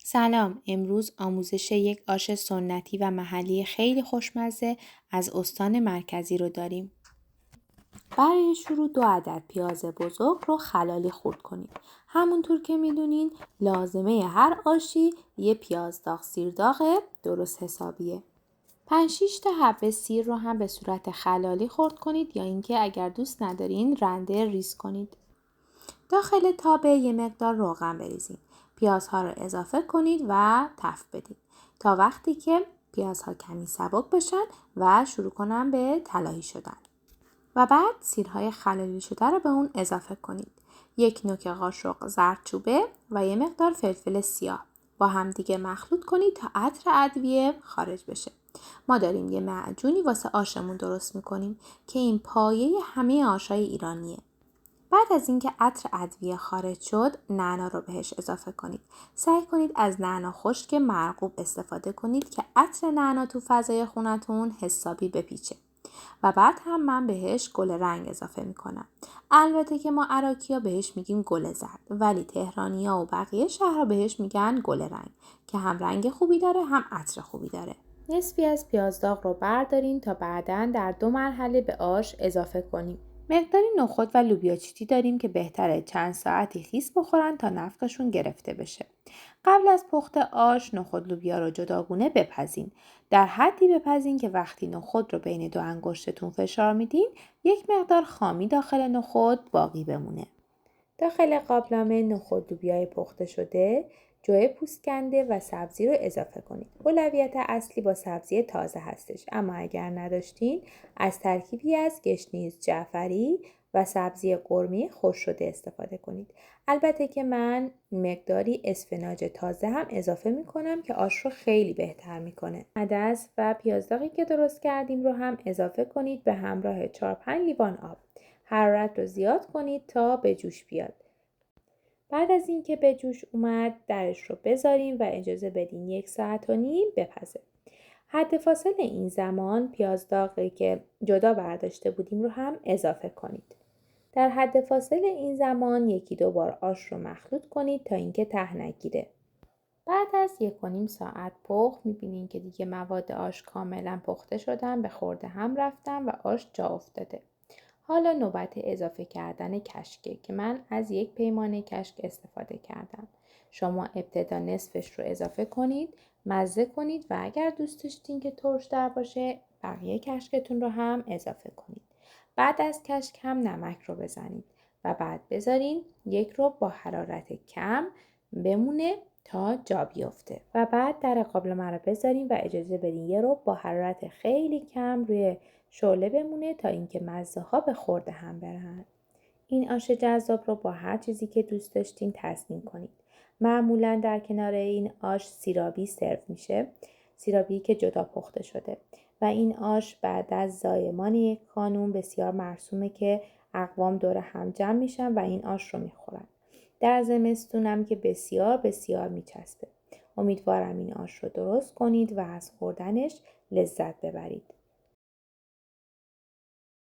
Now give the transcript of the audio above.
سلام، امروز آموزش یک آش سنتی و محلی خیلی خوشمزه از استان مرکزی رو داریم. برای شروع 2 عدد پیاز بزرگ رو خلالی خرد کنید. همونطور که میدونین لازمه هر آشی یه پیاز داغ سیر داغه درست حسابیه. 5-6 تا حبه سیر رو هم به صورت خلالی خرد کنید یا اینکه اگر دوست ندارین رنده ریز کنید. داخل تابه یه مقدار روغن بریزید. پیازها رو اضافه کنید و تفت بدید تا وقتی که پیازها کمی سبک بشن و شروع کنن به طلایی شدن. و بعد سیرهای خلالی شده رو به اون اضافه کنید. 1 نوک قاشق زردچوبه و یه مقدار فلفل سیاه. با همدیگه مخلوط کنید تا عطر ادویه خارج بشه. ما داریم یه معجونی واسه آشمون درست میکنیم که این پایه همه آشای ایرانیه. بعد از اینکه عطر ادویه خارج شد، نعنا رو بهش اضافه کنید. سعی کنید از نعنا خشک مرغوب استفاده کنید که عطر نعنا تو فضای خونتون حسابی بپیچه. و بعد هم من بهش گل رنگ اضافه میکنم. البته که ما عراقی‌ها بهش میگیم گل زرد، ولی تهرانی‌ها و بقیه شهرها بهش میگن گل رنگ که هم رنگ خوبی داره هم عطر خوبی داره. نصفی از پیاز داغ رو بردارین تا بعداً در 2 مرحله به آش اضافه کنیم. مقداری نخود و لوبیا چیتی داریم که بهتره چند ساعتی خیس بخورن تا نفقشون گرفته بشه. قبل از پخت آش نخود لوبیا رو جداگونه بپزین. در حدی بپزین که وقتی نخود رو بین 2 انگشتتون فشار میدین یک مقدار خامی داخل نخود باقی بمونه. داخل قابلمه نخود لوبیای پخته شده، جو پوست کنده و سبزی رو اضافه کنید. اولویت اصلی با سبزی تازه هستش، اما اگر نداشتین از ترکیبی از گشنیز جعفری و سبزی قرمه خشک شده استفاده کنید. البته که من مقداری اسفناج تازه هم اضافه میکنم که آش رو خیلی بهتر میکنه. عدس و پیازداغی که درست کردیم رو هم اضافه کنید به همراه 4-5 لیوان آب. حرارت رو زیاد کنید تا به جوش بیاد. بعد از اینکه به جوش اومد درش رو بذاریم و اجازه بدین 1.5 ساعت بپزه. حد فاصل این زمان پیاز داغی که جدا برداشته بودیم رو هم اضافه کنید. در حد فاصل این زمان 1-2 بار آش رو مخلوط کنید تا اینکه ته نگیره. بعد از 1.5 ساعت پخت میبینین که دیگه مواد آش کاملا پخته شدن، به خورده هم رفتن و آش جا افتاده. حالا نوبت اضافه کردن کشکه که من از 1 پیمانه کشک استفاده کردم. شما ابتدا نصفش رو اضافه کنید، مزه کنید و اگر دوست داشتین که ترش‌تر باشه بقیه کشکتون رو هم اضافه کنید. بعد از کشک هم نمک رو بزنید و بعد بذارین 1 ربع با حرارت کم بمونه تا جا بیفته و بعد در قابلمه رو بذارین و اجازه بدین 1 ربع با حرارت خیلی کم روی شعله بمونه تا اینکه مزه ها به خورده هم برن. این آش جذاب رو با هر چیزی که دوست داشتین تزیین کنید. معمولا در کنار این آش سیرابی سرو میشه، سیرابی که جدا پخته شده و این آش بعد از زایمان یک خانوم بسیار مرسومه که اقوام دور هم جمع میشن و این آش رو میخورن. در زمستونم که بسیار بسیار میچسبه. امیدوارم این آش رو درست کنید و از خوردنش لذت ببرید.